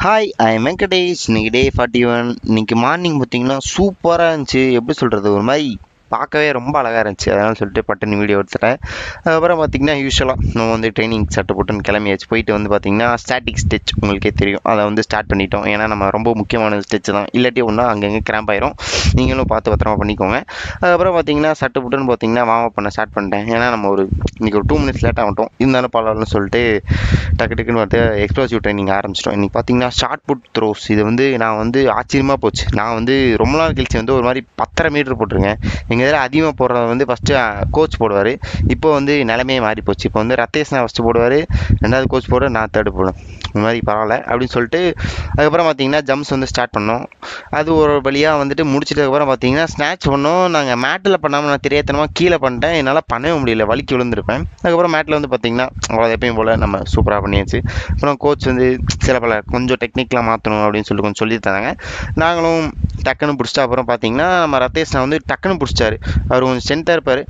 Hi I am Venkatesh. இன்னைக்கு டே 41. இன்னைக்கு morning பார்த்தீங்கன்னா சூப்பராக இருந்துச்சு. எப்படி சொல்கிறது, ஒரு மாதிரி பார்க்கவே ரொம்ப அழகாக இருந்துச்சு. அதனால சொல்லிட்டு பட்டுன்னு வீடியோ எடுத்துட்டேன். அதுக்கப்புறம் பார்த்தீங்கன்னா யூஸ்வலாக நம்ம வந்து ட்ரைனிங் சட்டை போட்டுன்னு கிளம்பியாச்சு. போயிட்டு வந்து பார்த்தீங்கன்னா ஸ்டாட்டிக் ஸ்டிச் உங்களுக்கே தெரியும், அதை வந்து ஸ்டார்ட் பண்ணிட்டோம். ஏன்னா நம்ம ரொம்ப முக்கியமான ஸ்டிச் தான், இல்லாட்டி ஒன்றா அங்கங்கே கிராம்ப் ஆயிரும். நீங்களும் பார்த்து பத்திரமா பண்ணிக்கோங்க. அதுக்கப்புறம் பார்த்தீங்கன்னா சட்டை போட்டுன்னு பார்த்தீங்கன்னா வார்ம் அப் பண்ண ஸ்டார்ட் பண்ணிட்டேன். ஏன்னா நம்ம இன்னைக்கு ஒரு 2 மினிட்ஸ் லேட் ஆகட்டும், இருந்தாலும் பரவாயில்லன்னு சொல்லிட்டு டக்கு டக்குன்னு பார்த்து எக்ஸ்ப்ளோசிவ் ட்ரைனிங் ஆரம்பிச்சிட்டோம். இன்றைக்கி பார்த்தீங்கன்னா ஷார்ட் புட் த்ரோஸ். இது வந்து நான் வந்து ஆச்சரியமாக போச்சு. நான் வந்து ரொம்ப நாள் கழிச்சு வந்து ஒரு மாதிரி 10.5 மீட்டர் போட்டிருக்கேன். எங்கள் இதில் அதிகமாக போடுறது வந்து ஃபஸ்ட்டு கோச் போடுவார். இப்போ வந்து நிலைமையே மாறி போச்சு. இப்போ வந்து ரத்தேஷ் நான் ஃபஸ்ட்டு போடுவார், ரெண்டாவது கோச் போட நான் தேர்டு போடுவேன். இந்த மாதிரி பரவாயில்ல அப்படின்னு சொல்லிட்டு அதுக்கப்புறம் பார்த்தீங்கன்னா ஜம்ப்ஸ் வந்து ஸ்டார்ட் பண்ணோம். அது ஒரு வழியாக வந்துட்டு முடிச்சிட்டதுக்கப்புறம் பார்த்தீங்கன்னா ஸ்நாட்ச் பண்ணோம். நாங்கள் மேட்டில் பண்ணாமல் நான் தெரியாதனமாக கீழே பண்ணிட்டேன். என்னால் பண்ணவே முடியல, வலிக்கு விழுந்திருப்பேன். அதுக்கப்புறம் மேட்டில் வந்து பார்த்தீங்கன்னா அவ்வளோ எப்பயும் போல் நம்ம சூப்பராக பண்ணியாச்சு. அப்புறம் கோச் வந்து சில பல கொஞ்சம் டெக்னிக்லாம் மாற்றணும் அப்படின்னு சொல்லிட்டு கொஞ்சம் சொல்லி தராங்க. நாங்களும் டக்குன்னு பிடிச்சிட்டு அப்புறம் பார்த்தீங்கன்னா நம்ம ரத்தேஷ் நான் வந்து டக்குன்னு பிடிச்சாரு. அவர் கொஞ்சம் ஸ்ட்ரென்த்தாக இருப்பார்.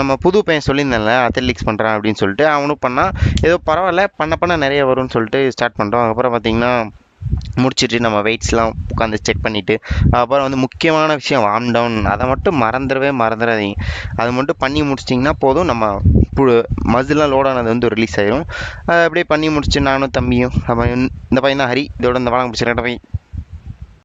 நம்ம புது பையன் சொல்லியிருந்தேன்ல அத்லெட்டிக்ஸ் பண்ணுறான் அப்படின்னு சொல்லிட்டு அவனும் பண்ணால் ஏதோ பரவாயில்ல, பண்ண நிறைய வரும்னு சொல்லிட்டு ஸ்டார்ட் பண்ணுறோம். அதுக்கப்புறம் பார்த்தீங்கன்னா முடிச்சுட்டு நம்ம வெயிட்ஸ்லாம் உட்காந்து செக் பண்ணிவிட்டு அப்புறம் வந்து முக்கியமான விஷயம் வார்ம் டவுன், அதை மட்டும் மறந்துடாதீங்க. அது மட்டும் பண்ணி முடிச்சிட்டிங்கன்னா போதும், நம்ம மசில்லாம் லோட் ஆனது வந்து ரிலீஸ் ஆயிரும். அப்படியே பண்ணி முடிச்சு நானும் தம்பியும், அப்புறம் இந்த பையன் தான் ஹரி, இதோட இந்த வளம் பிடிச்சிருக்கேன்.